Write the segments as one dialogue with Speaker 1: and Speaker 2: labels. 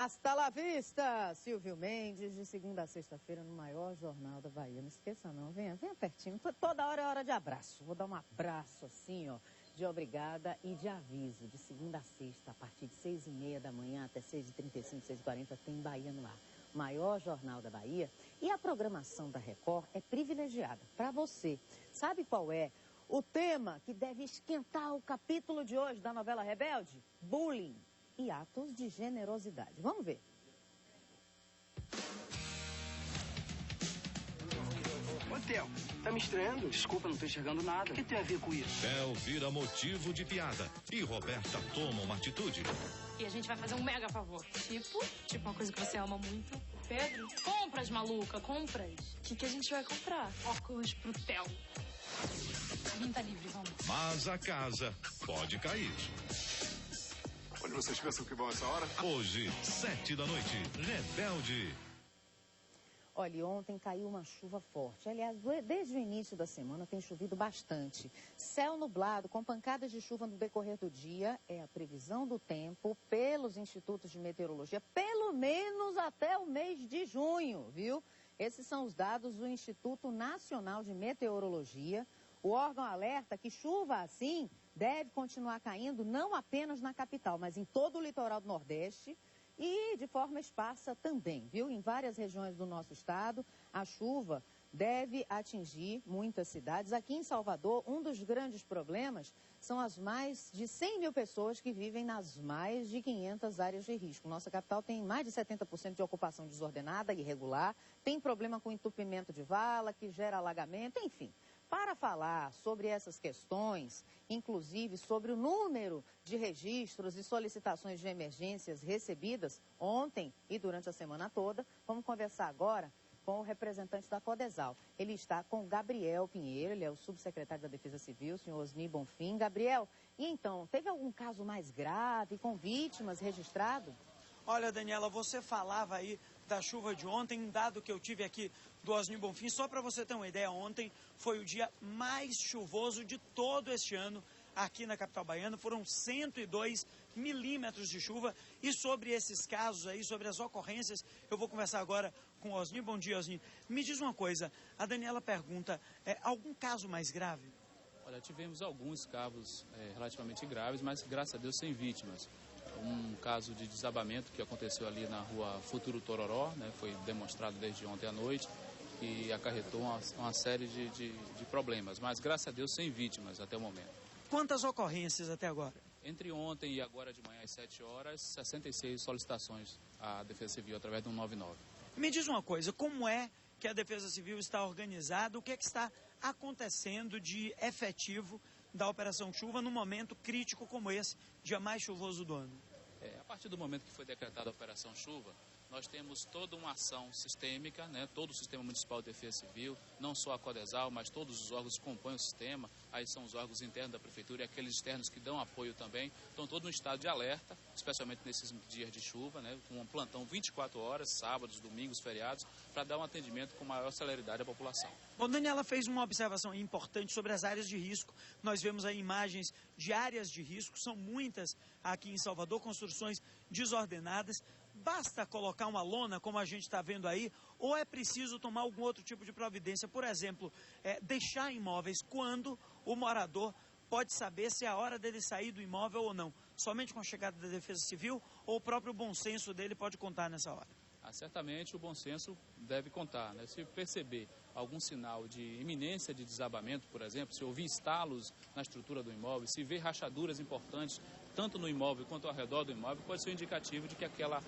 Speaker 1: Hasta la vista! Silvio Mendes, de segunda a sexta-feira, no maior jornal da Bahia. Não esqueça não, venha pertinho. Toda hora é hora de abraço. Vou dar um abraço assim, ó, de obrigada e de aviso. De segunda a sexta, a partir de 6h30 da manhã até 6h35, 6h40, tem Bahia no ar. Maior jornal da Bahia. E a programação da Record é privilegiada para você. Sabe qual é o tema que deve esquentar o capítulo de hoje da novela Rebelde? Bullying e atos de generosidade. Vamos ver.
Speaker 2: Ô, Theo, tá me estranhando? Desculpa, não tô enxergando nada. O que tem a ver com isso?
Speaker 3: Theo vira motivo de piada e Roberta toma uma atitude.
Speaker 4: E a gente vai fazer um mega favor. Tipo uma coisa que você ama muito. Pedro, compras, maluca, compras. O que a gente vai comprar? Óculos pro Theo. Alguém tá livre, vamos.
Speaker 3: Mas a casa pode cair.
Speaker 5: Onde vocês pensam que vão essa hora?
Speaker 3: Hoje, 7h, Rebelde.
Speaker 1: Olha, ontem caiu uma chuva forte. Aliás, desde o início da semana tem chovido bastante. Céu nublado, com pancadas de chuva no decorrer do dia, é a previsão do tempo pelos institutos de meteorologia, pelo menos até o mês de junho, viu? Esses são os dados do Instituto Nacional de Meteorologia. O órgão alerta que chuva assim deve continuar caindo não apenas na capital, mas em todo o litoral do Nordeste e de forma esparsa também, viu? Em várias regiões do nosso estado, a chuva deve atingir muitas cidades. Aqui em Salvador, um dos grandes problemas são as mais de 100 mil pessoas que vivem nas mais de 500 áreas de risco. Nossa capital tem mais de 70% de ocupação desordenada e irregular, tem problema com entupimento de vala, que gera alagamento, enfim. Para falar sobre essas questões, inclusive sobre o número de registros e solicitações de emergências recebidas ontem e durante a semana toda, vamos conversar agora com o representante da Codesal. Ele está com o Gabriel Pinheiro, ele é o subsecretário da Defesa Civil, o senhor Osni Bonfim. Gabriel, e então, teve algum caso mais grave, com vítimas registrado?
Speaker 6: Olha, Daniela, você falava aí da chuva de ontem, um dado que eu tive aqui do Osni Bonfim, só para você ter uma ideia, ontem foi o dia mais chuvoso de todo este ano aqui na capital baiana, foram 102 milímetros de chuva. E sobre esses casos aí, sobre as ocorrências, eu vou conversar agora com o Osni. Bom dia, Osni. Me diz uma coisa, a Daniela pergunta, algum caso mais grave?
Speaker 7: Olha, tivemos alguns casos relativamente graves, mas graças a Deus sem vítimas. Um caso de desabamento que aconteceu ali na rua Futuro Tororó, né, foi demonstrado desde ontem à noite e acarretou uma série de problemas, mas graças a Deus sem vítimas até o momento.
Speaker 6: Quantas ocorrências até agora?
Speaker 7: Entre ontem e agora de manhã às 7 horas, 66 solicitações à Defesa Civil através do 199.
Speaker 6: Me diz uma coisa, como é que a Defesa Civil está organizada, o que é que está acontecendo de efetivo da Operação Chuva num momento crítico como esse, dia mais chuvoso do ano?
Speaker 7: A partir do momento que foi decretada a Operação Chuva, nós temos toda uma ação sistêmica, né? Todo o Sistema Municipal de Defesa Civil, não só a Codesal, mas todos os órgãos que compõem o sistema, aí são os órgãos internos da Prefeitura e aqueles externos que dão apoio também, estão todos no estado de alerta, especialmente nesses dias de chuva, né? Com um plantão 24 horas, sábados, domingos, feriados, para dar um atendimento com maior celeridade à população.
Speaker 6: Bom, Daniela fez uma observação importante sobre as áreas de risco. Nós vemos aí imagens de áreas de risco, são muitas aqui em Salvador, construções desordenadas. Basta colocar uma lona, como a gente está vendo aí, ou é preciso tomar algum outro tipo de providência? Por exemplo, deixar imóveis quando o morador pode saber se é a hora dele sair do imóvel ou não. Somente com a chegada da Defesa Civil ou o próprio bom senso dele pode contar nessa hora?
Speaker 7: Certamente o bom senso deve contar, né? Se perceber algum sinal de iminência de desabamento, por exemplo, se ouvir estalos na estrutura do imóvel, se ver rachaduras importantes, tanto no imóvel quanto ao redor do imóvel, pode ser um indicativo de que aquela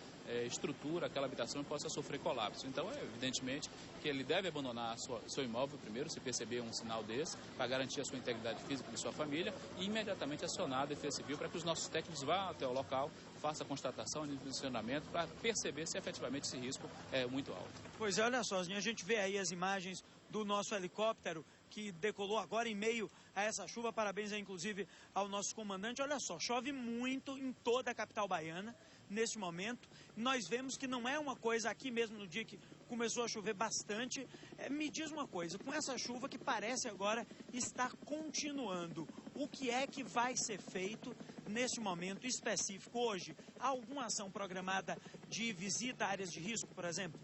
Speaker 7: estrutura, aquela habitação possa sofrer colapso. Então, evidentemente, que ele deve abandonar seu imóvel primeiro, se perceber um sinal desse, para garantir a sua integridade física de sua família e imediatamente acionar a Defesa Civil para que os nossos técnicos vá até o local, faça a constatação de posicionamento para perceber se efetivamente esse risco é muito alto.
Speaker 6: Pois é, olha só, a gente vê aí as imagens do nosso helicóptero que decolou agora em meio a essa chuva. Parabéns aí, inclusive, ao nosso comandante. Olha só, chove muito em toda a capital baiana neste momento. Nós vemos que não é uma coisa aqui mesmo no dia que começou a chover bastante. Me diz uma coisa, com essa chuva que parece agora estar continuando, o que é que vai ser feito neste momento específico hoje, há alguma ação programada de visita a áreas de risco, por exemplo?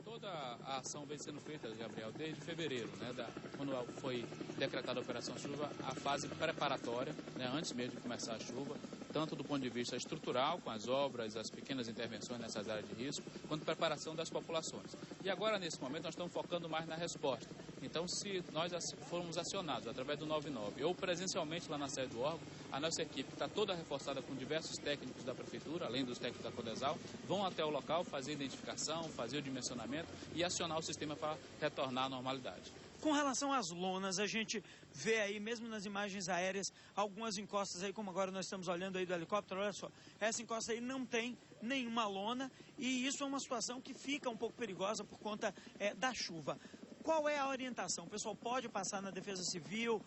Speaker 7: Toda a ação vem sendo feita, Gabriel, desde fevereiro, né, quando foi decretada a Operação Chuva, a fase preparatória, né, antes mesmo de começar a chuva, tanto do ponto de vista estrutural, com as obras, as pequenas intervenções nessas áreas de risco, quanto preparação das populações. E agora, nesse momento, nós estamos focando mais na resposta. Então, se nós formos acionados através do 99 ou presencialmente lá na sede do órgão, a nossa equipe está toda reforçada com diversos técnicos da Prefeitura, além dos técnicos da Codesal, vão até o local fazer identificação, fazer o dimensionamento e acionar o sistema para retornar à normalidade.
Speaker 6: Com relação às lonas, a gente vê aí, mesmo nas imagens aéreas, algumas encostas aí, como agora nós estamos olhando aí do helicóptero, olha só, essa encosta aí não tem nenhuma lona e isso é uma situação que fica um pouco perigosa por conta da chuva. Qual é a orientação? O pessoal pode passar na Defesa Civil,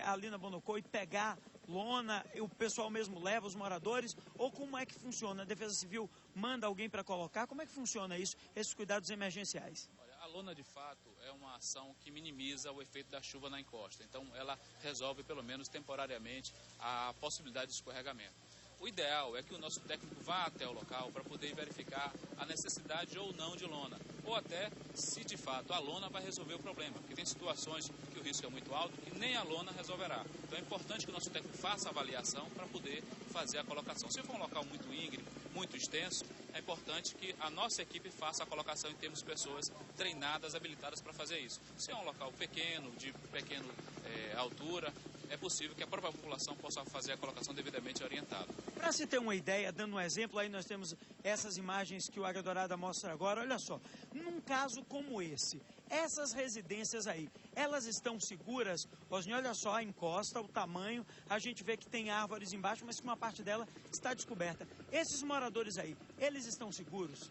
Speaker 6: ali na Bonocô e pegar lona, o pessoal mesmo leva os moradores, ou como é que funciona? A Defesa Civil manda alguém para colocar? Como é que funciona isso, esses cuidados emergenciais?
Speaker 7: A lona, de fato, é uma ação que minimiza o efeito da chuva na encosta. Então, ela resolve, pelo menos temporariamente, a possibilidade de escorregamento. O ideal é que o nosso técnico vá até o local para poder verificar a necessidade ou não de lona. Ou até, se de fato a lona vai resolver o problema. Porque tem situações que o risco é muito alto que nem a lona resolverá. Então é importante que o nosso técnico faça a avaliação para poder fazer a colocação. Se for um local muito íngreme, muito extenso, é importante que a nossa equipe faça a colocação e temos pessoas treinadas, habilitadas para fazer isso. Se é um local pequeno, de pequena altura, é possível que a própria população possa fazer a colocação devidamente orientada.
Speaker 6: Para se ter uma ideia, dando um exemplo, aí nós temos essas imagens que o Águia Dourada mostra agora, olha só, num caso como esse, essas residências aí, elas estão seguras? Rosni, olha só a encosta, o tamanho, a gente vê que tem árvores embaixo, mas que uma parte dela está descoberta. Esses moradores aí, eles estão seguros?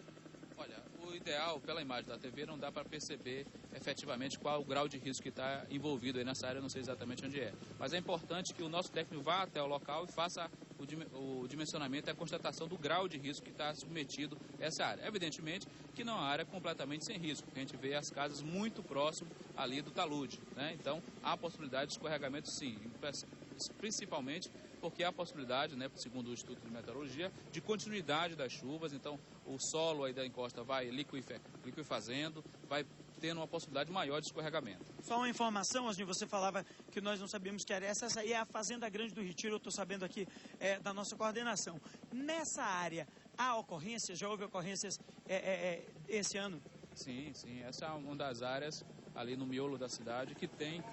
Speaker 7: Olha, o ideal, pela imagem da TV, não dá para perceber efetivamente qual o grau de risco que está envolvido aí nessa área, eu não sei exatamente onde é. Mas é importante que o nosso técnico vá até o local e faça o dimensionamento e a constatação do grau de risco que está submetido a essa área. Evidentemente que não é uma área completamente sem risco, porque a gente vê as casas muito próximo ali do talude, né? Então, há possibilidade de escorregamento sim, principalmente porque há a possibilidade, né, segundo o Instituto de Meteorologia, de continuidade das chuvas. Então o solo aí da encosta vai liquefazendo, vai tendo uma possibilidade maior de escorregamento.
Speaker 6: Só uma informação, Osni, você falava que nós não sabíamos que era essa aí é a Fazenda Grande do Retiro, eu estou sabendo aqui da nossa coordenação. Nessa área, há ocorrências, já houve ocorrências esse ano?
Speaker 7: Sim, essa é uma das áreas ali no miolo da cidade que tem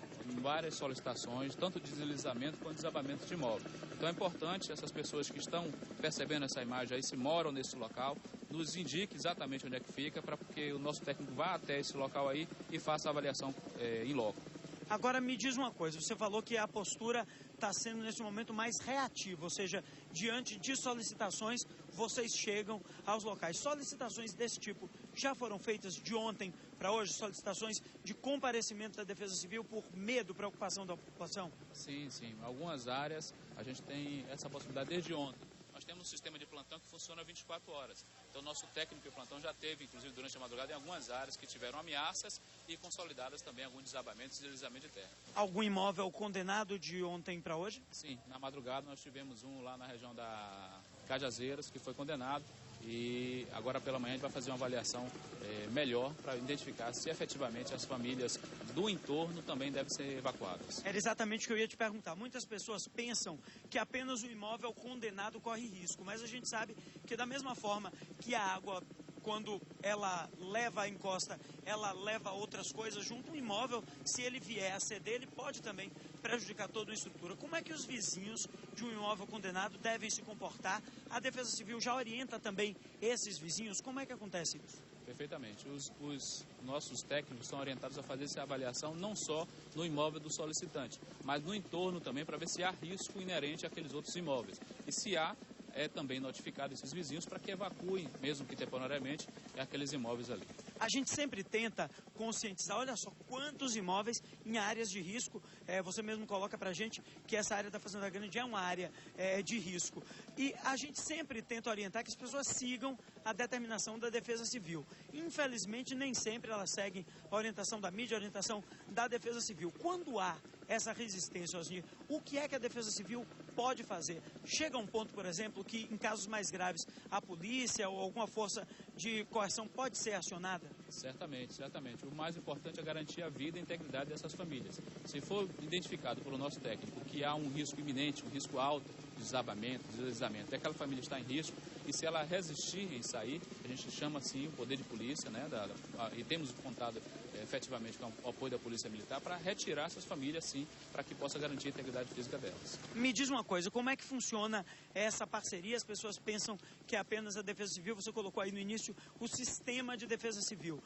Speaker 7: várias solicitações, tanto de deslizamento quanto de desabamento de imóvel. Então é importante essas pessoas que estão percebendo essa imagem aí, se moram nesse local, nos indique exatamente onde é que fica, para que o nosso técnico vá até esse local aí e faça a avaliação em loco.
Speaker 6: Agora me diz uma coisa, você falou que a postura está sendo nesse momento mais reativa, ou seja, diante de solicitações, vocês chegam aos locais. Solicitações desse tipo já foram feitas de ontem para hoje? Solicitações de comparecimento da Defesa Civil por medo, preocupação da população?
Speaker 7: Sim. Algumas áreas a gente tem essa possibilidade desde ontem. Nós temos um sistema de plantão que funciona 24 horas. Então, nosso técnico de plantão já teve, inclusive durante a madrugada, em algumas áreas que tiveram ameaças e consolidadas também alguns desabamentos e deslizamento de terra.
Speaker 6: Algum imóvel condenado de ontem para hoje?
Speaker 7: Sim, na madrugada nós tivemos um lá na região da Cajazeiras que foi condenado. E agora pela manhã a gente vai fazer uma avaliação melhor para identificar se efetivamente as famílias do entorno também devem ser evacuadas.
Speaker 6: Era exatamente o que eu ia te perguntar. Muitas pessoas pensam que apenas o imóvel condenado corre risco, mas a gente sabe que da mesma forma que a água, quando ela leva a encosta, ela leva outras coisas junto. Um imóvel, se ele vier a ceder, ele pode também prejudicar toda a estrutura. Como é que os vizinhos de um imóvel condenado devem se comportar? A Defesa Civil já orienta também esses vizinhos? Como é que acontece isso?
Speaker 7: Perfeitamente. Os nossos técnicos são orientados a fazer essa avaliação não só no imóvel do solicitante, mas no entorno também, para ver se há risco inerente àqueles outros imóveis. E se há, é também notificado esses vizinhos para que evacuem, mesmo que temporariamente, aqueles imóveis ali.
Speaker 6: A gente sempre tenta conscientizar, olha só quantos imóveis em áreas de risco, você mesmo coloca pra gente que essa área da Fazenda Grande é uma área de risco. E a gente sempre tenta orientar que as pessoas sigam a determinação da Defesa Civil. Infelizmente, nem sempre elas seguem a orientação da mídia, a orientação da Defesa Civil. Quando há essa resistência, Osni, o que é que a Defesa Civil pode fazer? Chega a um ponto, por exemplo, que em casos mais graves a polícia ou alguma força de coerção pode ser acionada?
Speaker 7: Certamente, certamente. O mais importante é garantir a vida e a integridade dessas famílias. Se for identificado pelo nosso técnico que há um risco iminente, um risco alto de desabamento, de deslizamento, aquela família está em risco, e se ela resistir em sair, a gente chama assim o poder de polícia, né, e temos contado efetivamente com o apoio da Polícia Militar para retirar essas famílias, sim, para que possa garantir a integridade física delas.
Speaker 6: Me diz uma coisa, como é que funciona essa parceria? As pessoas pensam que é apenas a Defesa Civil, você colocou aí no início o sistema de Defesa Civil.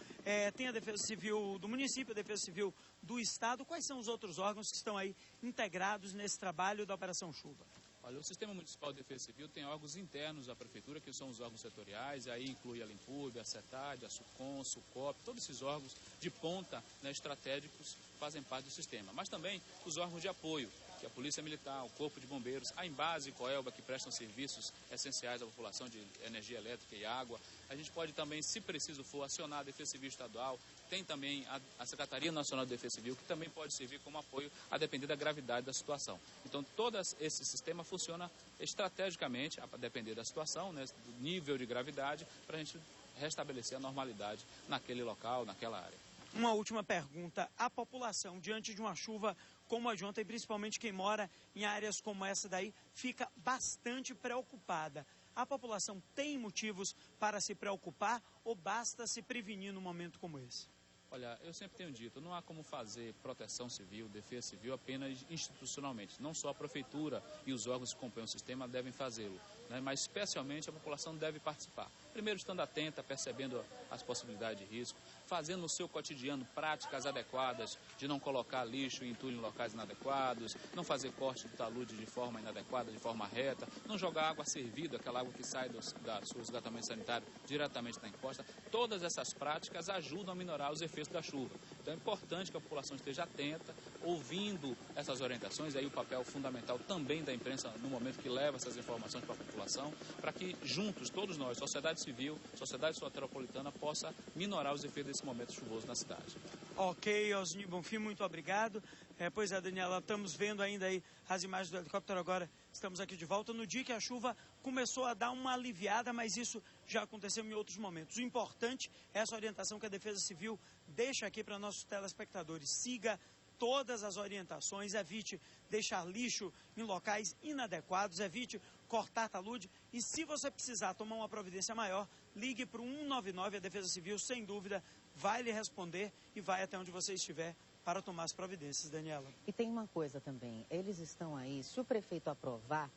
Speaker 6: Tem a Defesa Civil do município, a Defesa Civil do Estado. Quais são os outros órgãos que estão aí integrados nesse trabalho da Operação Chuva?
Speaker 7: Olha, o Sistema Municipal de Defesa Civil tem órgãos internos da Prefeitura, que são os órgãos setoriais, aí inclui a Limpurbe, a CETAD, a SUCOM, SUCOP, todos esses órgãos de ponta, né, estratégicos, fazem parte do sistema. Mas também os órgãos de apoio, que é a Polícia Militar, o Corpo de Bombeiros, a Embase e Coelba, que prestam serviços essenciais à população de energia elétrica e água. A gente pode também, se preciso for, acionar a Defesa Civil Estadual. Tem também a Secretaria Nacional de Defesa Civil, que também pode servir como apoio a depender da gravidade da situação. Então, todo esse sistema funciona estrategicamente, a depender da situação, né, do nível de gravidade, para a gente restabelecer a normalidade naquele local, naquela área.
Speaker 6: Uma última pergunta. A população, diante de uma chuva como a de ontem, principalmente quem mora em áreas como essa daí, fica bastante preocupada. A população tem motivos para se preocupar ou basta se prevenir num momento como esse?
Speaker 7: Olha, eu sempre tenho dito, não há como fazer proteção civil, defesa civil apenas institucionalmente. Não só a prefeitura e os órgãos que compõem o sistema devem fazê-lo, né? Mas especialmente a população deve participar. Primeiro, estando atenta, percebendo as possibilidades de risco, fazendo no seu cotidiano práticas adequadas de não colocar lixo e entulho em locais inadequados, não fazer corte de talude de forma inadequada, de forma reta, não jogar água servida, aquela água que sai do seu esgotamento sanitário diretamente na encosta. Todas essas práticas ajudam a minorar os efeitos da chuva. Então é importante que a população esteja atenta, ouvindo essas orientações, aí o papel fundamental também da imprensa no momento que leva essas informações para a população, para que juntos, todos nós, sociedade civil, sociedade soteropolitana, possa minorar os efeitos desse momento chuvoso na cidade.
Speaker 6: Ok, Osni Bonfim, muito obrigado. Pois é, Daniela, estamos vendo ainda aí as imagens do helicóptero agora, estamos aqui de volta no dia que a chuva começou a dar uma aliviada, mas isso já aconteceu em outros momentos. O importante é essa orientação que a Defesa Civil deixa aqui para nossos telespectadores. Siga todas as orientações, evite deixar lixo em locais inadequados, evite cortar talude e se você precisar tomar uma providência maior, ligue para o 199, a Defesa Civil, sem dúvida, vai lhe responder e vai até onde você estiver para tomar as providências, Daniela.
Speaker 1: E tem uma coisa também, eles estão aí, se o prefeito aprovar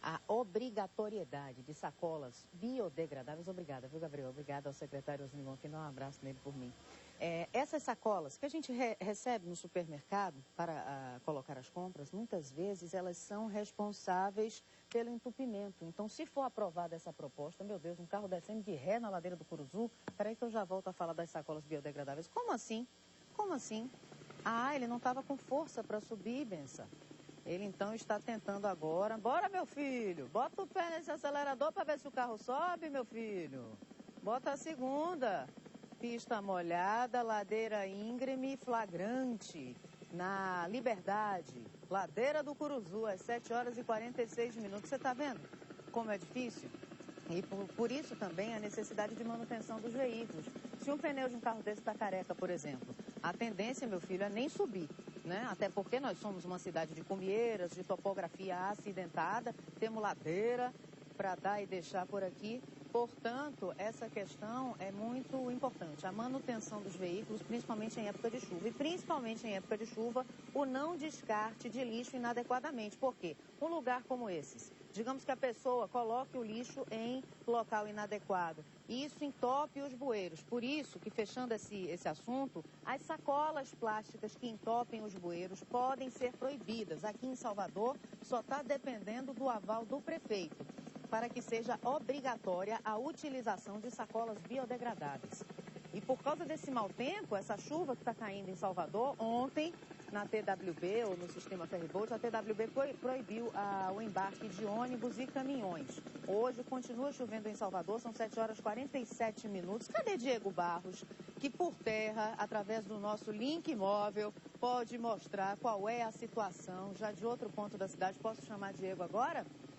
Speaker 1: a obrigatoriedade de sacolas biodegradáveis, obrigada, viu, Gabriel? Obrigada ao secretário Osni Bonfim, dá um abraço nele por mim. Essas sacolas que a gente recebe no supermercado para colocar as compras, muitas vezes elas são responsáveis pelo entupimento. Então, se for aprovada essa proposta, meu Deus, um carro descendo de ré na ladeira do Curuzu, peraí que eu já volto a falar das sacolas biodegradáveis. Como assim? Como assim? Ah, ele não estava com força para subir, benção. Ele então está tentando agora. Bora, meu filho, bota o pé nesse acelerador para ver se o carro sobe, meu filho. Bota a segunda. Pista molhada, ladeira íngreme, flagrante, na Liberdade, ladeira do Curuzu, às 7h46. Você está vendo como é difícil? E por isso também a necessidade de manutenção dos veículos. Se um pneu de um carro desse está careca, por exemplo, a tendência, meu filho, é nem subir, né? Até porque nós somos uma cidade de cumieiras, de topografia acidentada, temos ladeira para dar e deixar por aqui. Portanto, essa questão é muito importante. A manutenção dos veículos, principalmente em época de chuva. E principalmente em época de chuva, o não descarte de lixo inadequadamente. Por quê? Um lugar como esses, digamos que a pessoa coloque o lixo em local inadequado. Isso entope os bueiros. Por isso que, fechando esse assunto, as sacolas plásticas que entopem os bueiros podem ser proibidas. Aqui em Salvador, só está dependendo do aval do prefeito, para que seja obrigatória a utilização de sacolas biodegradáveis. E por causa desse mau tempo, essa chuva que está caindo em Salvador, ontem na TWB ou no sistema Ferryboat, a TWB proibiu o embarque de ônibus e caminhões. Hoje continua chovendo em Salvador, são 7 horas e 47 minutos. Cadê Diego Barros, que por terra, através do nosso link móvel, pode mostrar qual é a situação já de outro ponto da cidade? Posso chamar Diego agora?